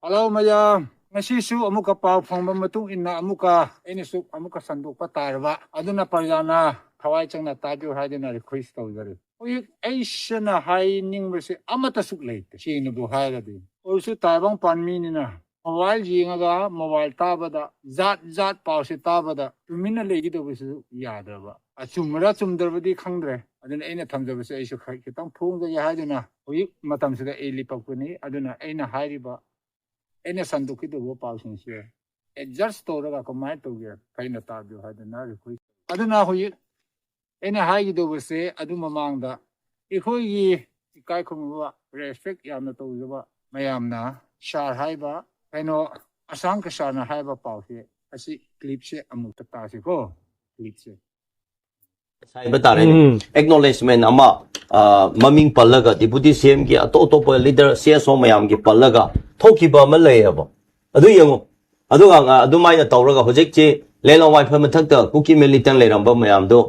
Hello maya ngasi su amuka paw phangba matung inna amuka eni su amuka sanduk patarwa aduna paryana thawai changna tajo haidena request tawjare oi aishana hai ningbese amata suk leite chinu bu hairadi oisu taibang panmi nina mobile jingaga mobile tabada zat pawse tabada tumina legi do bisu yadaba achumra chumdarbadi khangdre aduna aina thamjabase aisu khitang phungda ya haidena oi matamsida eli pakuni aduna aina hairiba ene sanduki do wo pausing se adjust toraga komai toge kaina tabyo hadana request aduna hoyi ene haigi do se adu mamangda ikhoi gi ikai khumwa respect yamna tawjaba mayamna shar haiba kaino asang ka sarna haiba pause asi clip se amuk ta se ko clip se sai batare acknowledgement ama maming pallaga deputy cm ki ato leader cso mayam ki pallaga thokiba ma layaba adu yango adu ga adu mai na tawraga hojik che lelong wai pham thak ta kuki militant leiramba mayam do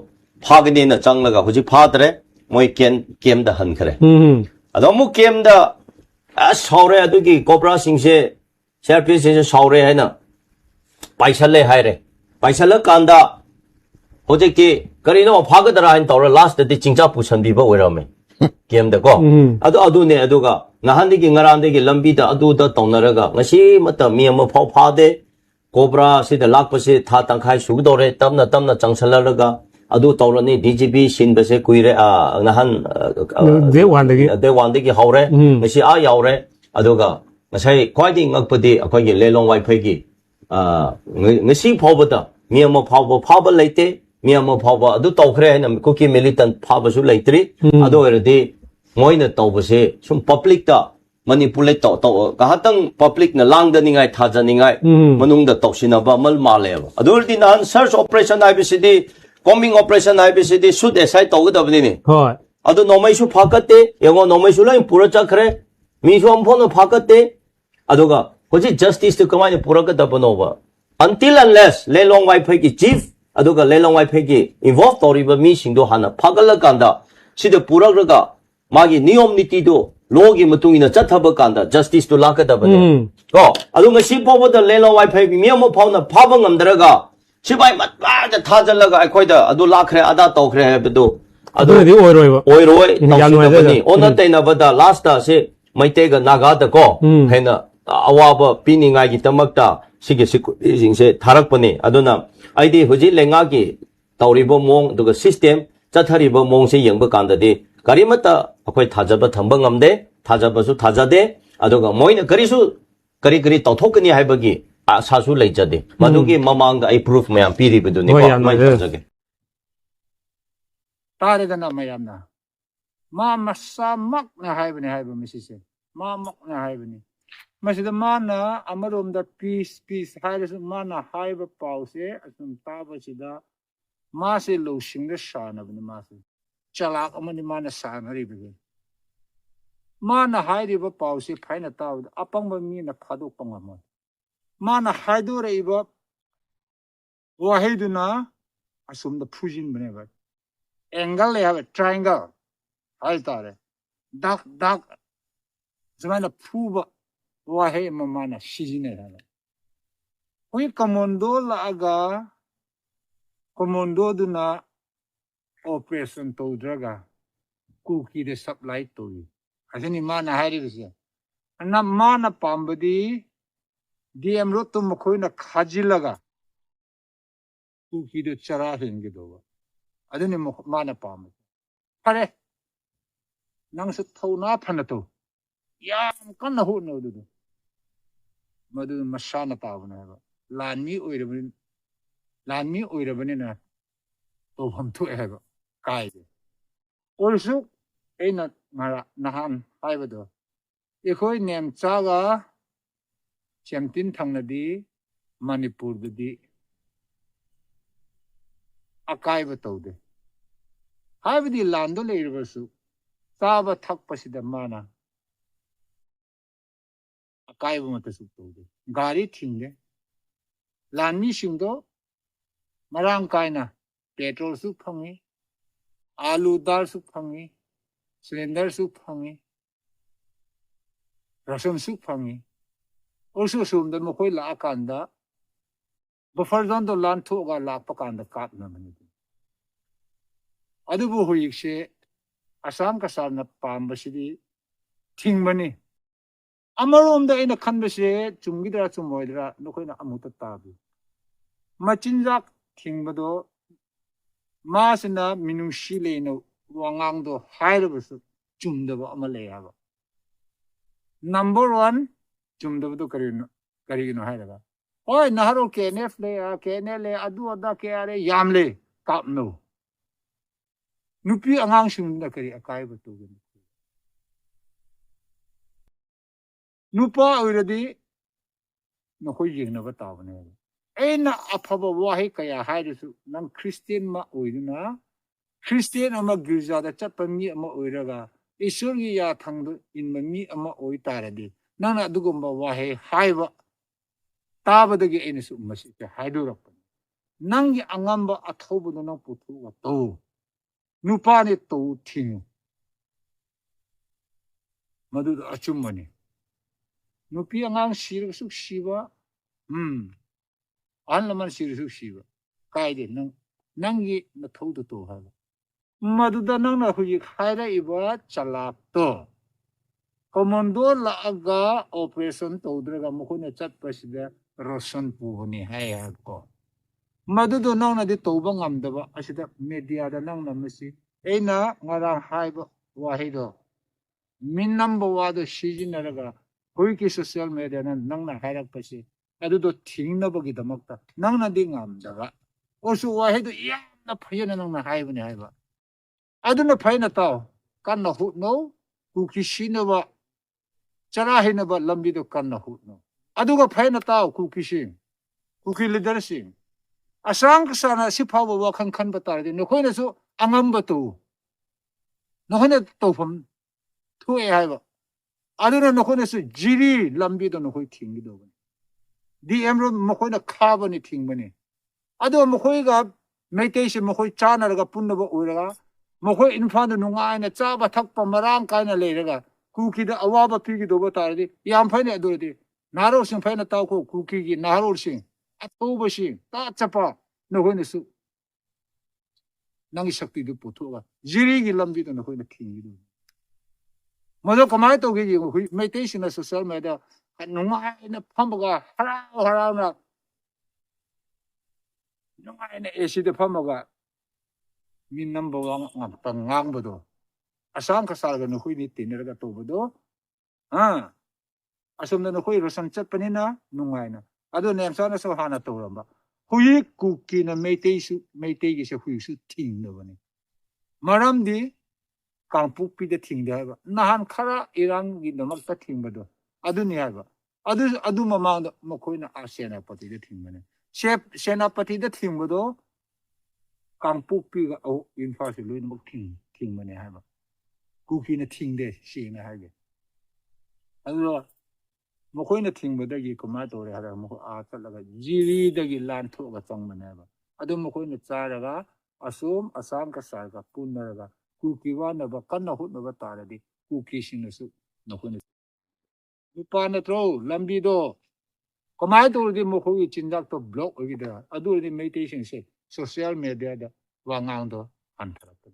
phagni na changlaga hojik phadre moi kem da han khare adu mu kem da saure adu ki cobra singse sharpi singse saure hai na paisale hai re paisala kanda hojik ti karino phagadara in tawra last de chingcha pusan biba oirame kem da ko adu ne adu ga ngahandi ngarande gi lambi da adu da tawnaraga ngasi mata mi ama phau phade cobra se da lakpa se tha tangkhai sugdore tamna changsalaraga adu tawrani dgb sinbase kuire ngahan dewandagi haure ngasi yaure aduga ngasai khwaidi ngakpadi akhoi gi lelong wifi gi ngasi phawbada mi ama phawba leite mi ama phawba adu tawkhre na kuki militant phawba su leitri adu erdi moina tawbase sum public ta manipulate to kahatang public na lang da ningai thaja ningai manung da toksina ba mal maleba adurdi nan search operation ibcd combing operation ibcd should aside tawgadabni ni hoi adu nomai su phakate yango nomai su lai pura chakre mi su amphono phakate aduga hoji justice to kamai pura ka dabanoba until unless lelong wifi ki chief aduga lelong wifi ki involved toriba mi singdo hana phagala kanda sida pura ga magi niyom niti do logi matungina chathaba kanda justice to lakadabane ko adu ngasi poboda lelo wifi miyamo phawna phaba ngamdaraga sibai matba da thajalaga aikoida adu lakhre ada tawkhre habdo adu di oiroi tawsudabani ona taina bada last ta se maitega naga da ko hena awaba pininga gi tamakta sige singse tharakpani aduna aidi hoji lenga gi tawribo mong duga system chatharibo mong se yengba kanda de karimata akhoi thajaba thamba ngamde thajabasu thajade aduga moina karisu kari tawthokani haibagi asasu leijade madugi mamangda ai proof mayam piri beduni ko mai thajage tare dana mayamna ma masamak na haibani haiba misise ma mak na haibani masida mana amarom da peace haisu mana haiba pause asum taba sida ma se lo singda shana bani ma se chalak amani mana sanari bige mana hairiba pause phaina tawd apangba mi na phaduk pangama mana haidore iba wahiduna asumda phujin baneba angle le have triangle haitare dak zamana phuba wahe mamana shijine hala oi commando la aga commando duna operation tawdraga kuki de supply toy asini mana hairi bise anna mana pambadi dm ro tum khoina khajilaga kuki de chara hingi do adini mana pam pare nang su thona phanato yam kanna hu no du madu masana tawna ba lanmi oirabani na to ham thu eba kai also ena mara nahan haibado ekhoi nem chaga chamtin thangnadi manipur dudi akai bataude haibadi lando leirbasu taba thakpasida mana akai bumatasu taude gari thingde lanmi singdo marang kaina petrol su phangi alu dal su phangi cylinder su phangi rasam su phangi also sum da mo khoi la kanda buffer zone do lan thu ga la pa kanda kap na mani adu bu hu yik se asam ka sal na pam ba si thing mani amarom da ina khan ba se chumgi da chumoi da no khoi na amu ta ta bi machin jak thing ba do ma sina minung shi le no wangang do hai ra ba su chum da ba ama le ya ba number 1 chum da do kari no hai ra ba oi naharo KNF le KNL le adu ada ke are yam le kap no nupi angang sing da kari akai ba tu gen nupa oiradi no khoi jing na ba ta ba ne ena aphaba wahi kaya hairusu nang Christian ma oiruna Christian ama girja da chatpa mi ama oiraga Isur gi ya thangdu inma mi ama oi taradi nana dugumba wahi haiba tabadagi enesu masi te haidurap nangi angamba athobu no puthu wa to nupa ne to thingu madu achumani nupi angang sirusuk siwa anlaman sirusuk siwa kaide nangi na thodu to ha madu da nang na hui khaira iba chalak to commando la aga operation to draga mukhone chat pasida roshan pubani hai ko madu do nang na di to ba ngam da ba asida media da nang na masi eina ngara hai ba wahi do min number wa do sijinaraga hui ki social media na nang na hairak pasi adu do thing na bagi damak ta nang na di ngam da ba osu wahi do ya na phayana nang na hai bani hai ba adu na phayna taw kan na hu no ku ki shinaba chara hinaba lambi do kan na hu no adu ga phayna taw ku ki shin ku ki leader shin asang ka sana si phawa wa khan khan ba tar de no khoi na su angam ba tu no khoi na to pham thu e hai ba adu na no khoi na su jiri lambi do no khoi thing do ba DM ro mo khoi na kha ba ni thing ba ni adu mo khoi ga meitei se mo khoi cha na ga pun na ba oi ga mo khoi infan do nungai na cha ba thak pa marang kai na le ga ku ki da awa ba phi gi do ba tar di yam phai ne adu di naro sing phai na taw ko ku ki gi naro sing ato ba sing ta chapa no khoi na su nangi shakti du puthu ga jiri gi lambi do no khoi na thing gi do mo do kamai to gi gi meitei se na social media nungai na pham ga hara na nungai na esi de pham ga min number 1 ngam tang ngang ba do asam ka sal ga no hui ni tinner ga to ba do asum na no hui rosan chat panina nungai na ado nem sa na so hana to ramba hui ku ki na meitei gi se hui su ting no ba ni maram di kangpu pi de ting de ba nahan khara irang gi no mak ta ting ba do adu ni ha ba adu mamang da mo khoi na asiana pati de ting ba ni sena pati de ting ba do kangpu pi ga o infa se loi no ting ba ni ha ba ku ki na ting de shi na ha ge adu mo khoi na ting ba da gi ko ma to re ha da mo a ta la ga jiri da gi lan tho ga chang ma na ba adu mo khoi na cha ra ga asum asam ka sa ga pun na ga ku ki wa na ba kan na hu na ba ta ra di ku ki shin na su no khoi na nupa na tro lambi do ko mai to di mo khoi chin dak to block gi da adu di meditation se social media da wa ngang do an thara ta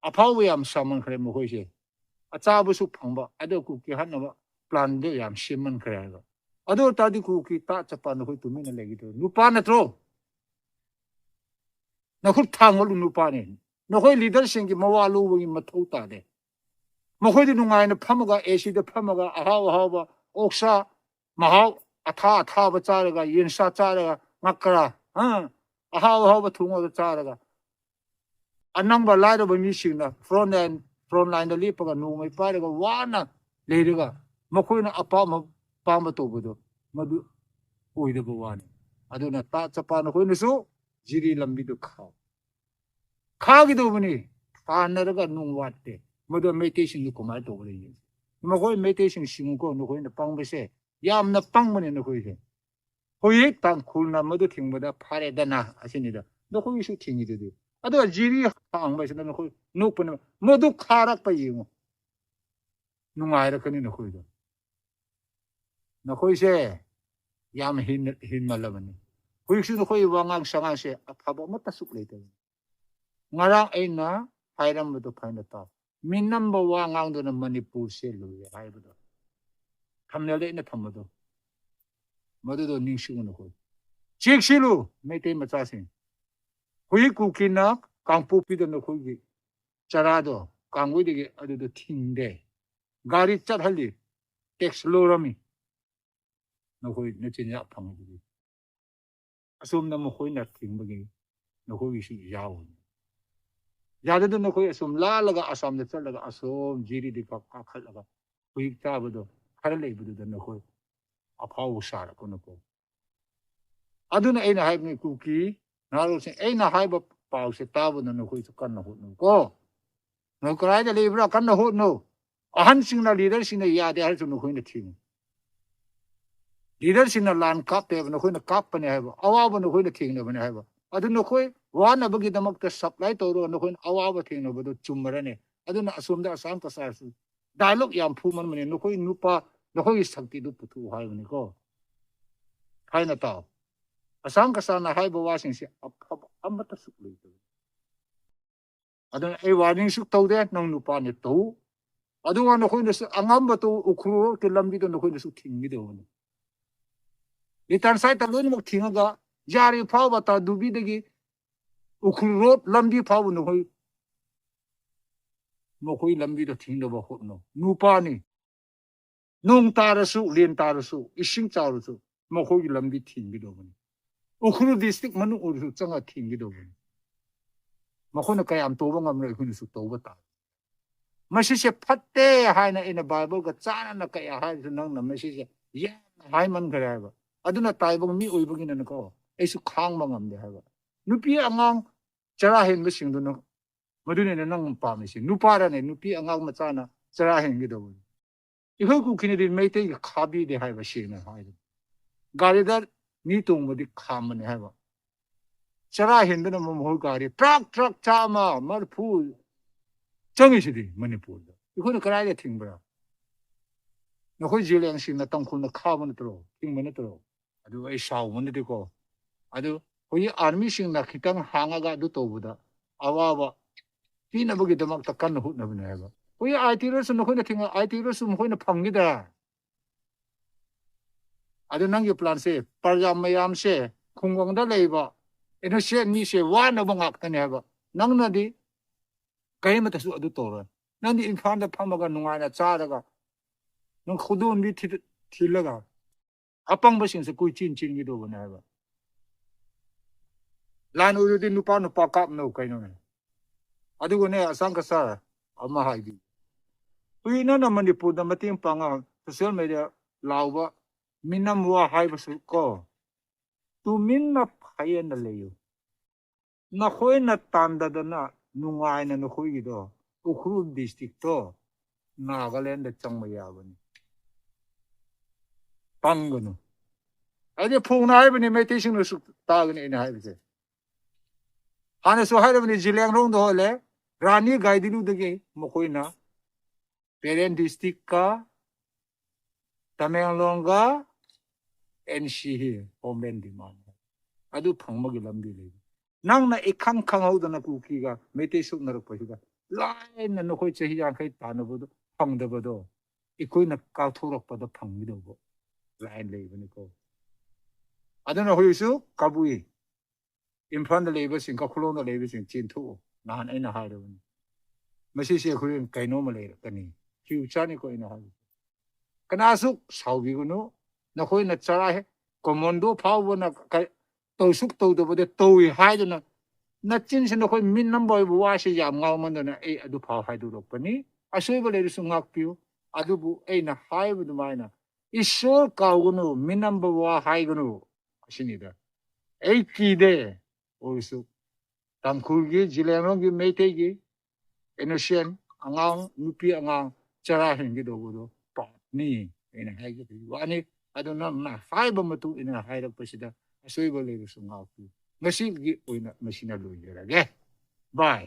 aphaw yam saman khre mo khoi se acha bu su phang ba adu ku ki han na ba plan de yam simman khre ga adu ta di ku ki ta chapa no khoi tu mi na le gi do nupa na tro na khut thang lu nupa ni no khoi leader sing gi mawa lu gi ma thau ta de mo khoi di nungai na pham ga ac de pham ga ahaw ba oksa mahaw atha ba cha ga yin sa cha ga ngakra ahaw ba thung ga cha ga anang ba lai do ba mi sing na front line da li pa ga nu mai pa ga wa na le ga mo khoi na apa ma pa ma to bu do madu oi de ba wa ni adu na ta cha pa no khoi na su jiri lambi do kha gi do ba ni pa na ga nu wat de madu meditation ni ko mai to ba ni mo khoi meditation sing ko no khoi na pang ba se yam na pang ma ni no khoi se hoi tang khul na madu thing ba da phare da na asini da no khoi su thing gi de ado jiri hang ba se no khoi no pa na madu kharak pa yi mo nungai ra ka ni no khoi do na khoi se yam hin malamani hui su na khoi wangang sanga se aphaba mata suk le te ngarang ai na phairam bu phaina ta min number wa ngang do na manipur se lu ya hai bu do thamne le na tham do madu do ning su na khoi chik silu me te ma cha sin hui ku kina kang pu pi do na khoi gi chara do kang wi de adu do thing de gari chat hali tax lo rami na khoi na chin ya phang gi asum na mo khoi na thing ba gi na khoi gi si yaw ya de na khoi asum la laga asam de chal laga asum jiri de ka khal laga hui ta ba do khar le bu do na khoi aphaw sa ra ko na ko aduna ai na hai ni ku ki na ro sin ai na hai ba paw se ta bu na khoi su kan na hu no ko no krai de le bra kan na hu no ahan sing na leader sing na ya de har su no khoi na thing leader sing na lan kap te no khoi na kap pa ne hai ba awa ba no khoi na thing na ba ne hai ba adu no khoi wa na ba gi damak ta supply to ro no khoi awa ba thing no ba do chum ra ne adu na asum da asam ka sa su dialogue yam phu man ne no khoi nu pa no khoi sakti du pu thu hai ba ni ko hai na ta asam ka sa na hai ba wa sing se amata suk le to adu ai warning suk to de nang nu pa ne to adu wa no khoi na angam ba to ukhru ke lambi to no khoi na su thing mi do ne litan sai ta lo ni mok thing ga yari phaw ba ta du bi de gi ukhru road lambi phaw no khoi mo khoi lambi to thing do ba khot no nu pa ni nung ta ra su lien ta ra su ising chaw ra su mo khoi lambi thing bi do ne ukhru district manu ur su changa thing bi do ne mo khoi na kayam to ba ngam le khun su to ba ta masi se phatte hai na in a bible ga chana na kaya hai su nang na masi se ya hai man gra ba aduna tai bong mi oi bong in ko ai su khang ma ngam de ha ba nupi angang chara hen ba sing do no madu ne nang pa mi si nu pa ra ne nupi angang ma chana chara hen gi do I ho ku kini din mai te khabi de hai ba shi na hai gari dar ni tung ma di kham ne hai ba chara hen do no mo ho gari truck cha ma mar phu chang I si di manipur da I ho na krai de thing bra no khoi jilang sing na tang khun na kha ma na tro thing ma na tro adu ai saw ma na de ko adu hoi army sing na khitang hanga ga du to bu da awa ba ti na bu gi damak ta kan hu na ba ne ba hoi IT ro su no khoi na thing IT ro su mo khoi na phang gi da adu nang gi plan se parjam mayam se khungwang da lei ba eno se ni se wa na ba ngak ta ne ba nang na di kai ma ta su adu to ra nang di infan da pham ga nungai na cha da ga nang khudun bi thi la ga apang ba sing se kui chin gi do ba ne ba lan u di nu pa kap no kai no ne adu go ne asang ka sa ama hai bi ui na na manipur da mating pa nga social media law ba minam wa hai ba su ko tu min na phai na le yu na khoi na tan da na nungai na no khoi gi do ukhru district to Nagaland da chang ma ya ba ni pang go no ai de phung na hai ba ni mai te sing no su ta ga ni na hai ba se hana so hai ba ni jilang rong do le rani gaidilu de ge mo khoi na parent district ka Tamenglong ga NC homeland demand adu phangma gi lambi le nang na ikhang khang ho da na ku ki ga mete suk na ro pa ga lai na no khoi chahi yang khai ta na bo do phang da bo do ikoi na ka thorok pa da phang mi do bo lai le ba ni ko adu na hoi su kabui imphal da le ba sing ka khulong da le ba sing chin thu na han ai na ha do ni masi se khoi kai no ma le ka ni future ni ko ina ha kana suk sau bi gu no na khoi na chara he commando phaw bo na to suk to do bo de to I hai do na chin se na khoi min number bu wa se yam ngaw man do na ai adu phaw hai do ro pa ni asoi bo le su ngak piu adu bu ai na hai bu du mai na isor kaw gu no min number wa hai gu no asini da ai ki de o su tangkhul gi jilang gi mei te gi innocent angang nupi angang chara hen gi do bo do pa ni ina hai gi wa ni adu na hai ba ma tu ina hai ra pa sida asoi bo le su ngak piu ngasi gi oina masina lo yera ge bye